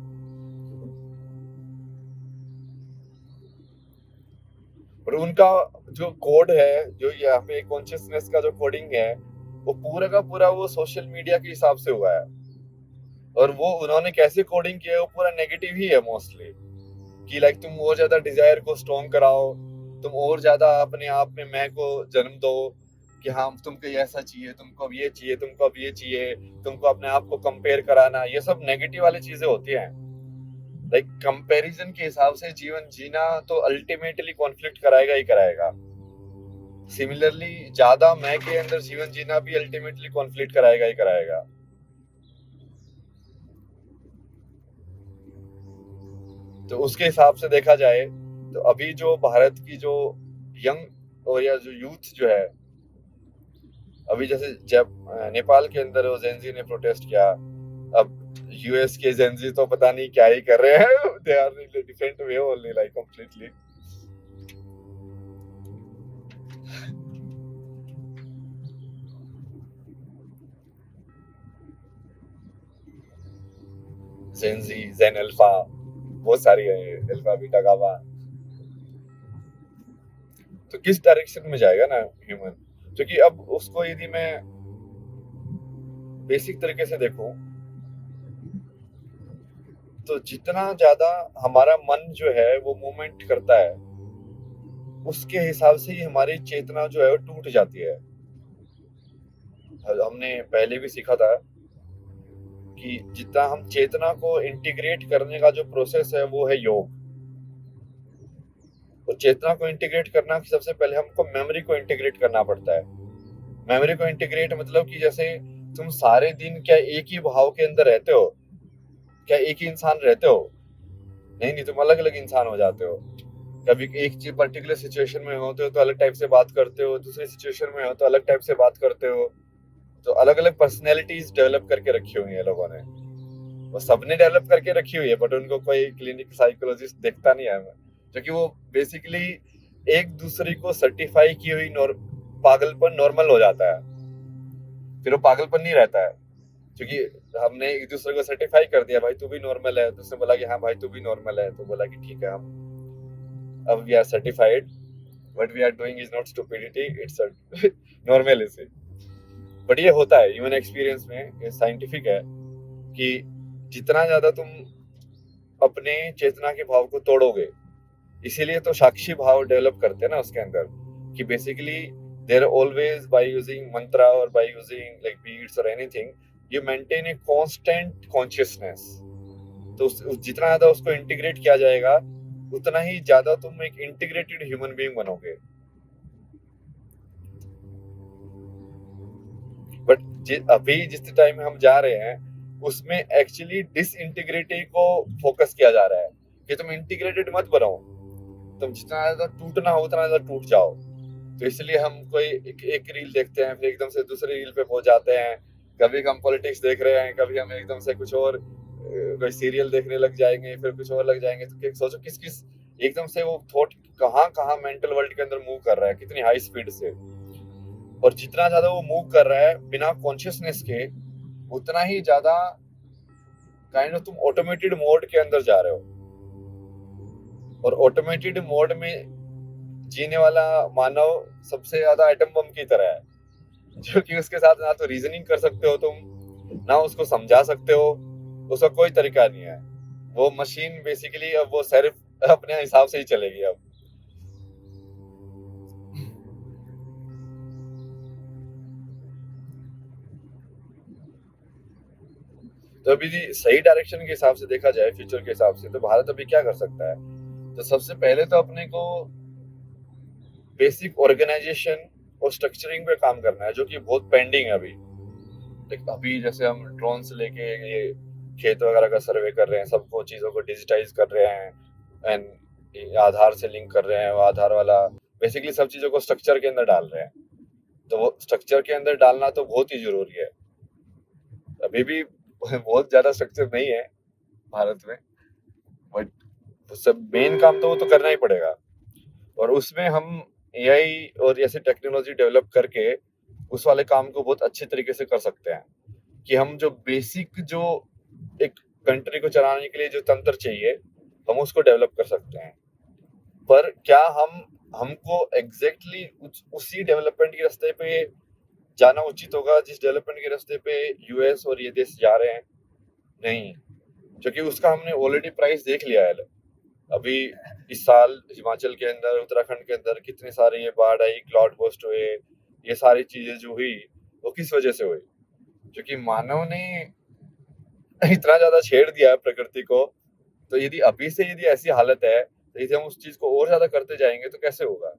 और उनका जो कोड है, जो यहाँ पे कॉन्शियसनेस का जो कोडिंग है, वो पूरा का पूरा वो सोशल मीडिया के हिसाब से हुआ है। और वो उन्होंने कैसे कोडिंग किया है वो पूरा नेगेटिव ही है मोस्टली, कि लाइक तुम और ज्यादा डिजायर को स्ट्रॉन्ग कराओ, तुम और ज्यादा अपने आप में मैं को जन्म दो कि हाँ तुमको ये ऐसा चाहिए, तुमको अब ये चाहिए, तुमको अब ये चाहिए, तुमको अपने आप को कंपेयर कराना, ये सब नेगेटिव वाली चीजें होती हैं। लाइक कंपैरिजन के हिसाब से जीवन जीना तो अल्टीमेटली कॉन्फ्लिक्ट कराएगा ही कराएगा। सिमिलरली ज्यादा मैं के अंदर जीवन जीना भी अल्टीमेटली कॉन्फ्लिक्ट कराएगा ही कराएगा। तो उसके हिसाब से देखा जाए तो अभी जो भारत की जो यंग और या जो यूथ जो है, अभी जैसे जब नेपाल के अंदर वो जेनजी ने प्रोटेस्ट किया, अब यूएस के जेनजी तो पता नहीं क्या ही कर रहे हैं, they are in different way only like completely. Gen z, gen alpha, बहुत सारी है, अल्फा बीटा गामा। तो किस डायरेक्शन में जाएगा ना ह्यूमन, क्योंकि अब उसको यदि मैं बेसिक तरीके से देखूं तो जितना ज्यादा हमारा मन जो है वो मूवमेंट करता है, उसके हिसाब से ही हमारी चेतना जो है वो टूट जाती है। हमने पहले भी सीखा था कि जितना हम चेतना को इंटीग्रेट करने का जो प्रोसेस है वो है योग। और चेतना को इंटीग्रेट करना सबसे पहले हमको मेमोरी को इंटीग्रेट करना पड़ता है। मेमोरी को इंटीग्रेट मतलब कि जैसे तुम सारे दिन क्या एक ही भाव के अंदर रहते हो, क्या एक ही इंसान रहते हो? नहीं नहीं, तुम अलग अलग इंसान हो जाते हो। कभी एक पर्टिकुलर सिचुएशन में होते हो तो अलग टाइप से बात करते हो, दूसरी सिचुएशन में हो तो अलग टाइप से बात करते हो। तो अलग अलग पर्सनैलिटीज डेवलप करके रखी हुई है लोगों ने, वो सबने डेवलप करके रखी हुई है, बट उनको कोई क्लिनिक साइकोलॉजिस्ट देखता नहीं है, क्योंकि वो बेसिकली एक दूसरे को सर्टिफाई की हुई पागलपन नॉर्मल हो जाता है, फिर वो पागलपन नहीं रहता है, क्योंकि हमने एक दूसरे को सर्टिफाई कर दिया, भाई तू भी नॉर्मल है, तो उसने बोला कि हाँ भाई तू भी नॉर्मल है, तो बोला कि ठीक है, हम अब we are certified, what we are doing is not stupidity, it's normality. But ये होता है ह्यूमन एक्सपीरियंस में, ये साइंटिफिक है कि जितना ज्यादा तुम अपने चेतना के भाव को तोड़ोगे, इसीलिए तो साक्षी भाव डेवलप करते हैं ना उसके अंदर, कि basically there always by using mantra और बाय यूजिंग लाइक बीट्स और anything you maintain a constant consciousness. तो जितना ज्यादा उसको इंटीग्रेट किया जाएगा उतना ही ज्यादा तुम एक इंटीग्रेटेड ह्यूमन बीइंग बनोगे। बट अभी जिस टाइम में हम जा रहे हैं उसमें एक्चुअली डिसइंटीग्रेटी को फोकस किया जा रहा है कि तुम इंटीग्रेटेड मत बनो, तुम जितना ज्यादा टूटना हो उतना ज्यादा टूट जाओ। तो इसलिए हम कोई एक रील देखते हैं, फिर एकदम से दूसरी रील पे पहुंच जाते हैं, कभी हम पॉलिटिक्स देख रहे हैं, कभी हम एकदम से कुछ और कोई सीरियल देखने लग जाएंगे, फिर कुछ और लग जाएंगे। तो सोचो किस किस एकदम से वो थॉट कहाँ कहाँ मेंटल वर्ल्ड के अंदर मूव कर रहा है, कितनी हाई स्पीड से। और जितना ज्यादा वो मूव कर रहा है बिना कॉन्शियसनेस के, उतना ही ज्यादा काइंड ऑफ तुम ऑटोमेटेड मोड के अंदर जा रहे हो। और ऑटोमेटेड मोड में जीने वाला मानव सबसे ज्यादा एटम बम की तरह है, जो कि उसके साथ ना तो रीजनिंग कर सकते हो तुम, ना उसको समझा सकते हो, उसका कोई तरीका नहीं है। वो मशीन बेसिकली अब वो सिर्फ अपने हिसाब से ही चलेगी अब। तो अभी सही डायरेक्शन के हिसाब से देखा जाए, फ्यूचर के हिसाब से, तो भारत अभी क्या कर सकता है? तो सबसे पहले तो अपने को बेसिक ऑर्गेनाइजेशन और स्ट्रक्चरिंग पे काम करना है, जो कि बहुत पेंडिंग है अभी। अभी जैसे हम ड्रोन से लेके ये खेत वगैरह का सर्वे कर रहे हैं, सबको चीजों को डिजिटाइज कर रहे हैं, एंड आधार से लिंक कर रहे हैं, वो आधार वाला बेसिकली सब चीजों को स्ट्रक्चर के अंदर डाल रहे हैं। तो वो स्ट्रक्चर के अंदर डालना तो बहुत ही जरूरी है। अभी भी बहुत ज्यादा स्ट्रक्चर नहीं है भारत में, बट सब मेन काम तो वो तो करना ही पड़ेगा। और उसमें हम एआई और ऐसी टेक्नोलॉजी डेवलप करके उस वाले काम को बहुत अच्छे तरीके से कर सकते हैं, कि हम जो बेसिक जो एक कंट्री को चलाने के लिए जो तंत्र चाहिए हम उसको डेवलप कर सकते हैं। पर क्या हमको एग्जैक्टली उसी डेवलपमेंट के रास्ते पे जाना उचित होगा जिस डेवलपमेंट के रास्ते पे यूएस और ये देश जा रहे हैं? नहीं, क्योंकि उसका हमने ऑलरेडी प्राइस देख लिया है। अभी इस साल हिमाचल के अंदर, उत्तराखंड के अंदर कितने सारे ये बाढ़ आई, क्लाउड बर्स्ट हुए, ये सारी चीजें जो हुई वो किस वजह से हुई? क्योंकि मानव ने इतना ज्यादा छेड़ दिया है प्रकृति को। तो यदि अभी से यदि ऐसी हालत है, तो यदि हम उस चीज को और ज्यादा करते जाएंगे तो कैसे होगा?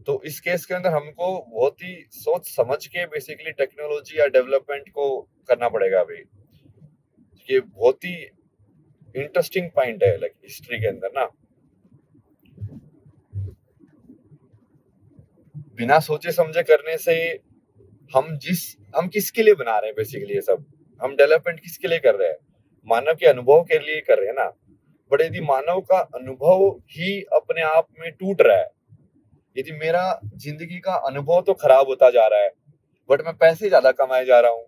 तो इस केस के अंदर हमको बहुत ही सोच समझ के बेसिकली टेक्नोलॉजी या डेवलपमेंट को करना पड़ेगा अभी। ये बहुत ही इंटरेस्टिंग पॉइंट है लाइक हिस्ट्री के अंदर ना। बिना सोचे समझे करने से हम किसके लिए बना रहे हैं बेसिकली ये सब? हम डेवलपमेंट किसके लिए कर रहे हैं? मानव के अनुभव के लिए कर रहे हैं ना। बट यदि मानव का अनुभव ही अपने आप में टूट रहा है, यदि मेरा जिंदगी का अनुभव तो खराब होता जा रहा है बट मैं पैसे ज्यादा कमाए जा रहा हूँ,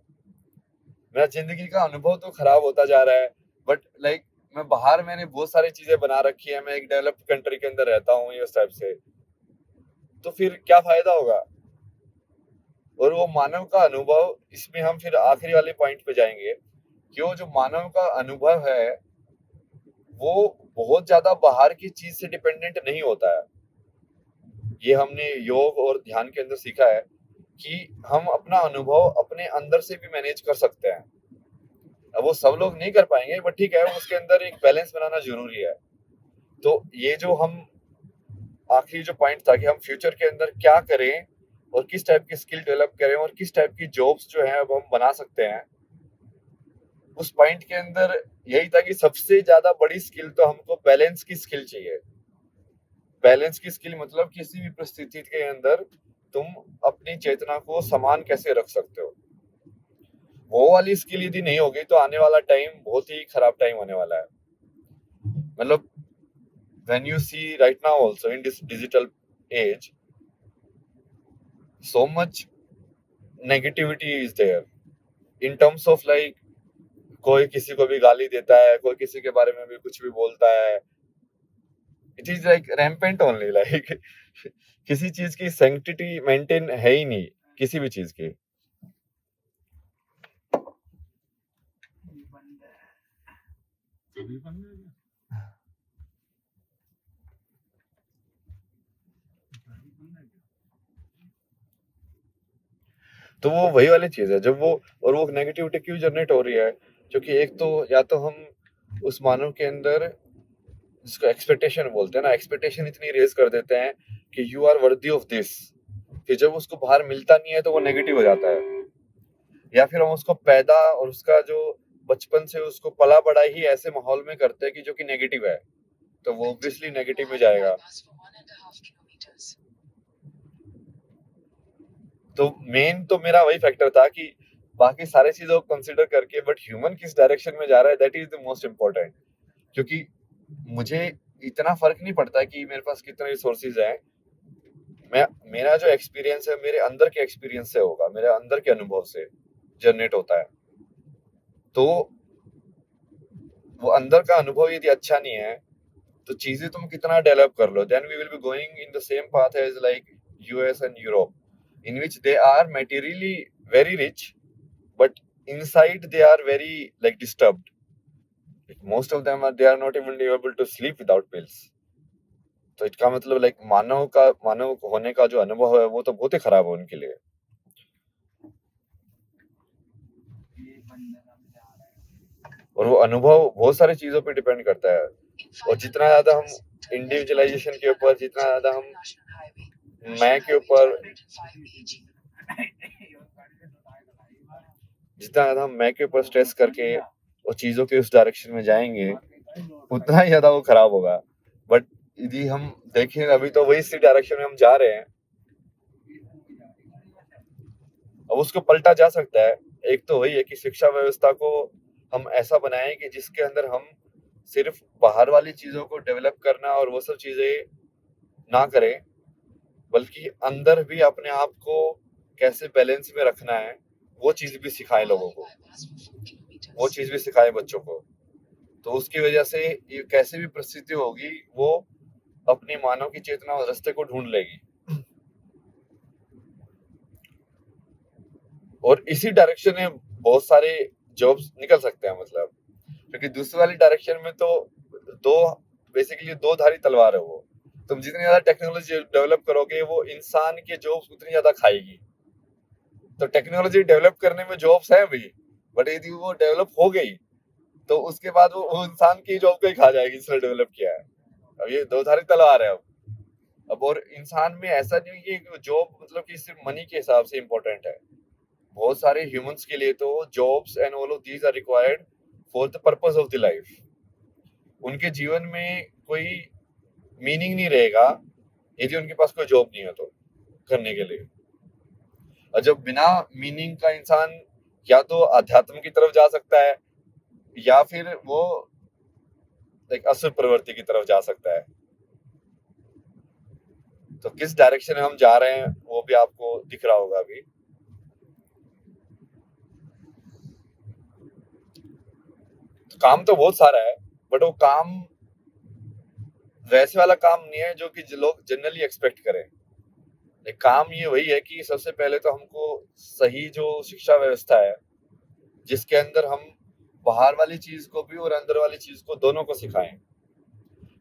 मेरा जिंदगी का अनुभव तो खराब होता जा रहा है बट लाइक मैं बाहर मैंने बहुत सारी चीजें बना रखी है, मैं एक डेवलप्ड कंट्री के अंदर रहता हूँ ये टाइप से, तो फिर क्या फायदा होगा? और वो मानव का अनुभव, इसमें हम फिर आखिरी वाले पॉइंट पे जाएंगे कि वो जो मानव का अनुभव है वो बहुत ज्यादा बाहर की चीज से डिपेंडेंट नहीं होता है। ये हमने योग और ध्यान के अंदर सीखा है कि हम अपना अनुभव अपने अंदर से भी मैनेज कर सकते हैं। अब वो सब लोग नहीं कर पाएंगे, बट ठीक है, उसके अंदर एक बैलेंस बनाना जरूरी है। तो ये जो हम आखिरी जो पॉइंट था कि हम फ्यूचर के अंदर क्या करें और किस टाइप की स्किल डेवलप करें और किस टाइप की जॉब्स जो है अब हम बना सकते हैं, उस पॉइंट के अंदर यही था कि सबसे ज्यादा बड़ी स्किल तो हमको बैलेंस की स्किल चाहिए। बैलेंस की स्किल मतलब किसी भी परिस्थिति के अंदर तुम अपनी चेतना को समान कैसे रख सकते हो। वो वाली स्किल यदि नहीं होगी तो आने वाला टाइम बहुत ही खराब टाइम होने वाला है। मतलब when you see right now also in this digital age, so much negativity is there in terms of like कोई किसी को भी गाली देता है, कोई किसी के बारे में भी कुछ भी बोलता है। It is like rampant only, like किसी चीज की सैंक्टिटी मेंटेन है ही नहीं, किसी भी चीज की। तो वो वही वाली चीज है जब वो, और वो नेगेटिविटी क्यों जनरेट हो रही है, क्योंकि एक तो या तो हम उस मानव के अंदर जिसको एक्सपेक्टेशन बोलते हैं ना, एक्सपेक्टेशन इतनी रेज कर देते हैं कि you are worthy of this, कि जब उसको बाहर मिलता नहीं है तो वो नेगेटिव हो जाता है। या फिर हम उसको पैदा और उसका जो बचपन से उसको पला बड़ा ही ऐसे माहौल में करते हैं कि जो कि नेगेटिव है, तो वो ऑब्वियसली नेगेटिव में जाएगा। तो मेन तो मेरा वही फैक्टर था कि बाकी सारे चीजों को कंसिडर करके, बट ह्यूमन किस डायरेक्शन में जा रहा है, that is the most important. क्योंकि मुझे इतना फर्क नहीं पड़ता कि मेरे पास कितने रिसोर्सेज हैं। मेरा जो एक्सपीरियंस है मेरे अंदर के एक्सपीरियंस से होगा, मेरे अंदर के अनुभव से जनरेट होता है। तो वो अंदर का अनुभव यदि अच्छा नहीं है तो चीजें तुम कितना डेवलप कर लो, then we will be going in the same path as like US and Europe, in which they are materially very rich, but inside they are very like disturbed. Like most of them they are not even able to sleep without pills. तो इसका मतलब like मानव होने का जो अनुभव है वो तो बहुत ही खराब है उनके लिए। और वो अनुभव बहुत सारी चीजों पे डिपेंड करता है, और जितना ज्यादा हम इंडिविजुअलाइजेशन के ऊपर, जितना ज्यादा हम मैं के ऊपर, जितना ज्यादा हम मैं के ऊपर स्ट्रेस करके और चीजों के उस डायरेक्शन में जाएंगे उतना ही ज्यादा वो खराब होगा। बट यदि हम देखें अभी तो वही इसी डायरेक्शन में हम जा रहे हैं। अब उसको पलटा जा सकता है। एक तो वही है कि शिक्षा व्यवस्था को हम ऐसा बनाएं कि जिसके अंदर हम सिर्फ बाहर वाली चीजों को डेवलप करना और वो सब चीजें ना करें, बल्कि अंदर भी अपने आप को कैसे बैलेंस में रखना है वो चीज भी सिखाएं लोगों को, वो चीज भी सिखाएं बच्चों को। तो उसकी वजह से ये कैसे भी परिस्थिति होगी वो अपनी मानव की चेतना और रास्ते को ढूंढ लेगी, और इसी डायरेक्शन में बहुत सारे जॉब्स निकल सकते हैं। मतलब क्योंकि दूसरी वाली डायरेक्शन में तो दो बेसिकली दो धारी तलवार है वो। तुम जितनी ज्यादा टेक्नोलॉजी डेवलप करोगे वो इंसान के जॉब्स उतनी ज्यादा खाएगी। तो टेक्नोलॉजी डेवलप करने में जॉब्स है भी, बट यदि वो डेवलप हो गई तो उसके बाद वो इंसान की जॉब को ही खा जाएगी जिसने डेवलप किया है। अब ये दो धारी तलवार है। अब और इंसान में ऐसा नहीं है कि जॉब मतलब कि सिर्फ मनी के हिसाब से इम्पोर्टेंट है। बहुत सारे ह्यूमंस के लिए तो jobs and all of these are required for the purpose of the life. उनके जीवन में कोई मीनिंग नहीं रहेगा यदि उनके पास कोई जॉब नहीं है तो करने के लिए। और जब बिना मीनिंग का इंसान या तो अध्यात्म की तरफ जा सकता है या फिर वो एक असुर प्रवृत्ति की तरफ जा सकता है। तो किस डायरेक्शन में हम जा रहे हैं वो भी आपको दिख रहा होगा अभी। तो काम तो बहुत सारा है, बट वो काम वैसे वाला काम नहीं है जो कि लोग जनरली एक्सपेक्ट करें। एक काम ये वही है कि सबसे पहले तो हमको सही जो शिक्षा व्यवस्था है जिसके अंदर हम बाहर वाली चीज को भी और अंदर वाली चीज को दोनों को सिखाएं,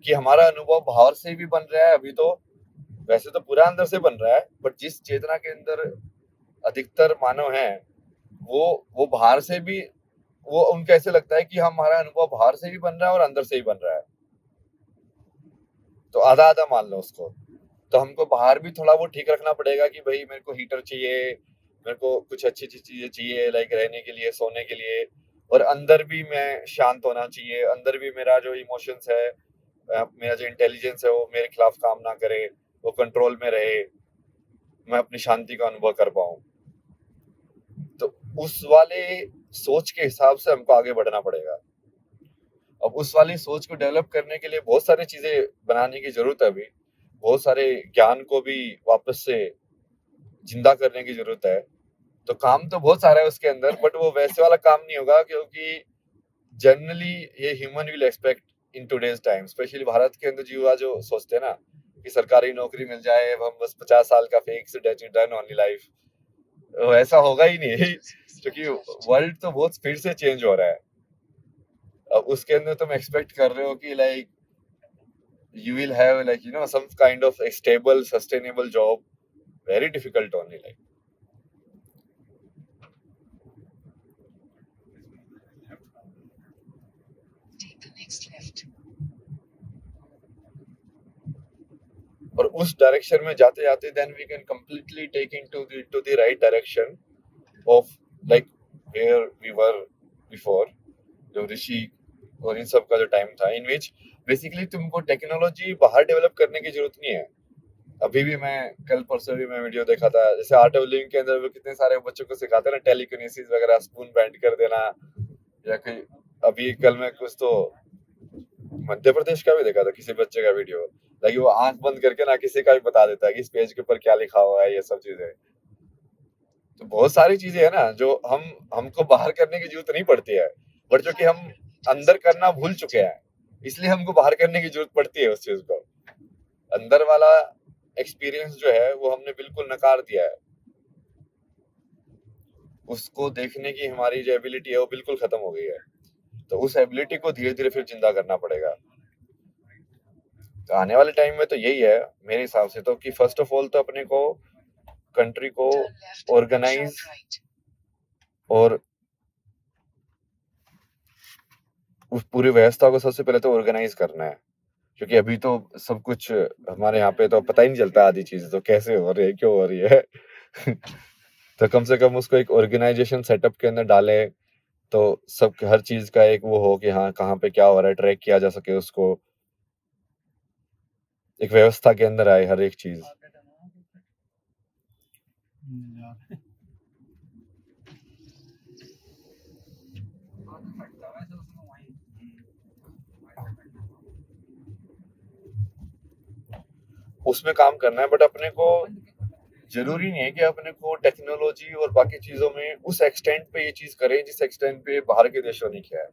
कि हमारा अनुभव बाहर से भी बन रहा है अभी तो, वैसे तो पूरा अंदर से बन रहा है, बट जिस चेतना के अंदर अधिकतर मानव हैं, वो बाहर से भी, वो उनको ऐसे लगता है कि हमारा अनुभव बाहर से भी बन रहा है और अंदर से भी बन रहा है, तो आधा आधा मान लो उसको। तो हमको बाहर भी थोड़ा वो ठीक रखना पड़ेगा कि भाई मेरे को हीटर चाहिए, मेरे को कुछ अच्छी अच्छी चीजें चाहिए, लाइक रहने के लिए, सोने के लिए, और अंदर भी मैं शांत होना चाहिए, अंदर भी मेरा जो इमोशंस है, मेरा जो इंटेलिजेंस है, वो मेरे खिलाफ काम ना करे, वो कंट्रोल में रहे, मैं अपनी शांति का अनुभव कर पाऊं। तो उस वाले सोच के हिसाब से हमको आगे बढ़ना पड़ेगा। अब उस वाली सोच को डेवलप करने के लिए बहुत सारी चीजें बनाने की जरूरत है। अभी बहुत सारे ज्ञान को भी वापस से जिंदा करने की जरूरत है। तो काम तो बहुत सारा है उसके अंदर, बट वो वैसे वाला काम नहीं होगा, क्योंकि जनरली ये human will expect in today's time, specially Bharat के अंदर युवा जो सोचते हैं ना कि सरकारी नौकरी मिल जाए, अब हम बस 50 साल का फिक्स डन ओनली लाइफ, ऐसा होगा ही नहीं क्योंकि वर्ल्ड तो बहुत स्पीड से चेंज हो रहा है। अब उसके अंदर तुम एक्सपेक्ट कर रहे हो कि like you will have like some kind of a stable sustainable job, very difficult only, like take the next left. और उस डायरेक्शन में जाते जाते then we can completely take into the right direction of like where we were before, जो ऋषि और इन सब का जो टाइम था, इन विच बेसिकली तुमको टेक्नोलॉजी बाहर डेवलप करने की जरूरत नहीं है। अभी भी मैं कल परसों भी मैं वीडियो देखा था, जैसे आर्ट ऑफ लिविंग के अंदर वो कितने सारे बच्चों को सिखाते हैं ना, टेलीकिनेसिस वगैरह, स्पून बेंड कर देना, या कोई अभी कल मैं कुछ तो मध्य प्रदेश का भी देखा था किसी बच्चे का वीडियो, लाइक वो आंख बंद करके ना किसी का भी बता देता है कि इस पेज के ऊपर क्या लिखा हुआ है, ये सब चीजें। तो बहुत सारी चीजें है ना जो हमको बाहर करने की जरूरत नहीं पड़ती है, बट जो कि हम अंदर करना भूल चुके हैं, इसलिए हमको बाहर करने की जरूरत पड़ती है उस चीज को। अंदर वाला एक्सपीरियंस जो है वो हमने बिल्कुल नकार दिया है, उसको देखने की हमारी जो एबिलिटी है वो बिल्कुल खत्म हो गई है। तो उस एबिलिटी को धीरे धीरे फिर जिंदा करना पड़ेगा। तो आने वाले टाइम में तो यही है मेरे हिसाब से, तो कि फर्स्ट ऑफ ऑल तो अपने को कंट्री को ऑर्गेनाइज और उस पूरी व्यवस्था को सबसे पहले तो ऑर्गेनाइज करना है, क्योंकि अभी तो सब कुछ हमारे यहाँ पे तो पता ही नहीं चलता आधी चीजें तो कैसे हो रही है, क्यों हो रही है तो कम से कम उसको एक ऑर्गेनाइजेशन सेटअप के अंदर डाले, तो सब हर चीज का एक वो हो कि हाँ कहाँ पे क्या हो रहा है, ट्रैक किया जा सके, उसको एक व्यवस्था के अंदर आए हर एक चीज। उसमें काम करना है, बट अपने को जरूरी नहीं है कि अपने को टेक्नोलॉजी और बाकी चीजों में उस एक्सटेंट पे ये चीज करें जिस एक्सटेंट पे बाहर के देशों ने किया है।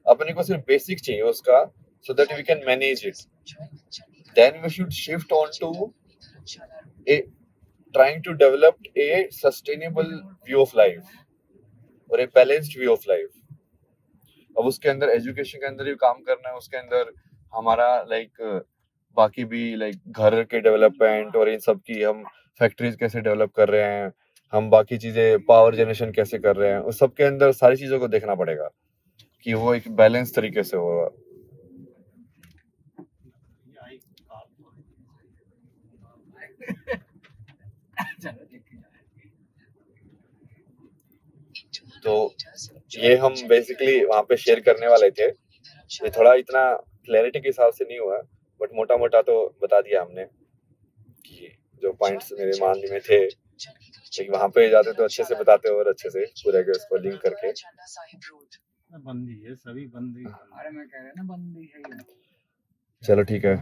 अपने को सिर्फ बेसिक चाहिए उसका, so that we can manage it. Then we should shift on to trying to develop a sustainable view of life और a balanced view of life. अब उसके अंदर एजुकेशन के अंदर भी काम करना है, उसके अंदर हमारा लाइक बाकी भी लाइक घर के डेवलपमेंट और इन सब की, हम फैक्ट्रीज कैसे डेवलप कर रहे हैं, हम बाकी चीजें पावर जनरेशन कैसे कर रहे हैं, उस सब के अंदर सारी चीजों को देखना पड़ेगा कि वो एक बैलेंस तरीके से हो। तो ये हम बेसिकली वहाँ पे शेयर करने वाले थे, ये थोड़ा इतना क्लैरिटी के हिसाब से नहीं हुआ, बट मोटा मोटा तो बता दिया हमने कि जो पॉइंट्स मेरे मान में थे, लेकिन वहाँ पे जाते तो अच्छे से बताते और अच्छे से पूरे के उसको लिंक करके। बंदी है, सभी बंदी। अरे मैं कह रहा ना बंदी है। चलो ठीक है,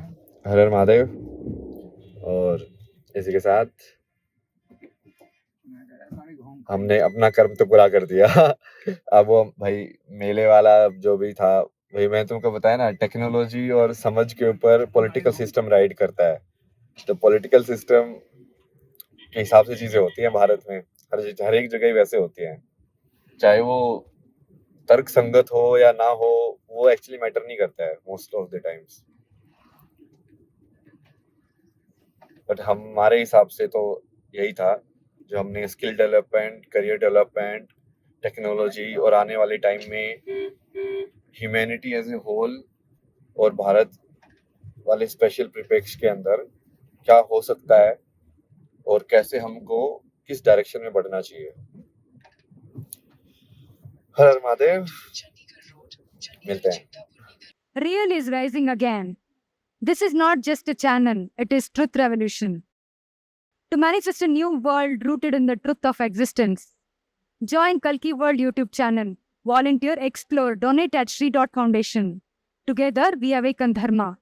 हर हर महादेव। और इसी के साथ हमने अपना कर्म तो पूरा कर दिया अब वो भाई मेले वाला जो भी था, भाई मैं तुमको बताया ना, टेक्नोलॉजी और समझ के ऊपर पॉलिटिकल सिस्टम राइड करता है। तो पॉलिटिकल सिस्टम के हिसाब से चीजें होती हैं भारत में, हर एक जगह वैसे होती हैं, चाहे वो तर्क संगत हो या ना हो, वो एक्चुअली मैटर नहीं करता है most of the times. But हमारे हिसाब से तो यही था जो हमने skill development, career development, technology और आने वाले टाइम में ह्यूमैनिटी एज ए होल और भारत वाले स्पेशल परिप्रेक्ष्य के अंदर क्या हो सकता है और कैसे हमको किस डायरेक्शन में बढ़ना चाहिए। हर हर महादेव, Chandigarh Road, मिलते हैं। Chintapurni. Real is rising again. This is not just a channel, it is Truth Revolution. To manifest a new world rooted in the truth of existence, join Kalki World YouTube channel. Volunteer, explore, donate at Shri Foundation. Together we awaken Dharma.